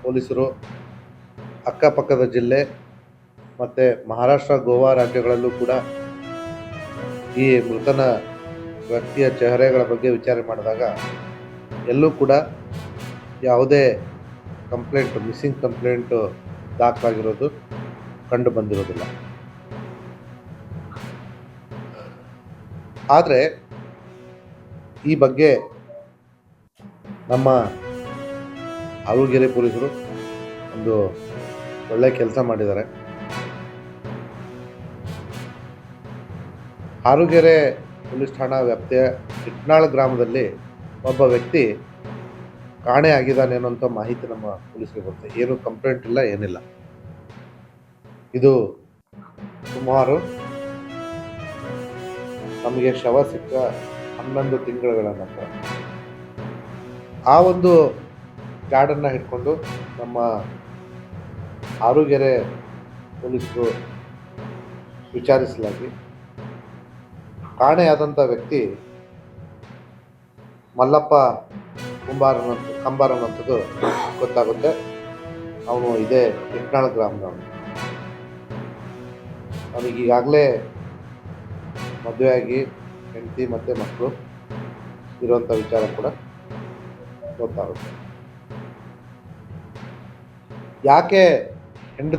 ಪೊಲೀಸರು ಅಕ್ಕಪಕ್ಕದ ಜಿಲ್ಲೆ ಮತ್ತು ಮಹಾರಾಷ್ಟ್ರ, ಗೋವಾ ರಾಜ್ಯಗಳಲ್ಲೂ ಕೂಡ ಈ ಮೃತನ ವ್ಯಕ್ತಿಯ ಚೆಹರೆಗಳ ಬಗ್ಗೆ ವಿಚಾರಣೆ ಮಾಡಿದಾಗ ಎಲ್ಲೂ ಕೂಡ ಯಾವುದೇ ಮಿಸ್ಸಿಂಗ್ ಕಂಪ್ಲೇಂಟು ದಾಖಲಾಗಿರೋದು ಕಂಡು ಬಂದಿರೋದಿಲ್ಲ. ಆದರೆ ಈ ಬಗ್ಗೆ ನಮ್ಮ ಆಲೂಗೆರೆ ಪೊಲೀಸರು ಒಂದು ಒಳ್ಳೆ ಕೆಲಸ ಮಾಡಿದ್ದಾರೆ. ಆಲೂಗೆರೆ ಪೊಲೀಸ್ ಠಾಣಾ ವ್ಯಾಪ್ತಿಯ ಇಟ್ನಾಳ್ ಗ್ರಾಮದಲ್ಲಿ ಒಬ್ಬ ವ್ಯಕ್ತಿ ಕಾಣೆ ಆಗಿದ್ದಾನೆ ಅನ್ನೋಂಥ ಮಾಹಿತಿ ನಮ್ಮ ಪೊಲೀಸರಿಗೆ ಬರುತ್ತೆ. ಏನು ಕಂಪ್ಲೇಂಟ್ ಇಲ್ಲ, ಏನಿಲ್ಲ. ಇದು ಸುಮಾರು ನಮಗೆ ಶವ ಸಿಕ್ಕ 11 ತಿಂಗಳುಗಳ ನಂತರ ಆ ಒಂದು ಜಾಡನ್ನು ಹಿಡ್ಕೊಂಡು ನಮ್ಮ ಆಲೂಗೆರೆ ಪೊಲೀಸರು ವಿಚಾರಿಸಲಾಗಿ ಕಾಣೆಯಾದಂಥ ವ್ಯಕ್ತಿ ಮಲ್ಲಪ್ಪ ಕಂಬಾರ್ ಅನ್ನೋಂಥದ್ದು ಗೊತ್ತಾಗುತ್ತೆ. ಅವನು ಇದೇ ಇಟ್ನಾಳ್ ಗ್ರಾಮದವನು. ಅವನಿಗೆ ಈಗಾಗಲೇ ಮದುವೆಯಾಗಿ ಹೆಂಡತಿ ಮತ್ತು ಮಕ್ಕಳು ಇರುವಂಥ ವಿಚಾರ ಕೂಡ ಗೊತ್ತಾಗುತ್ತೆ. ಯಾಕೆ ಹೆಂಡತಿ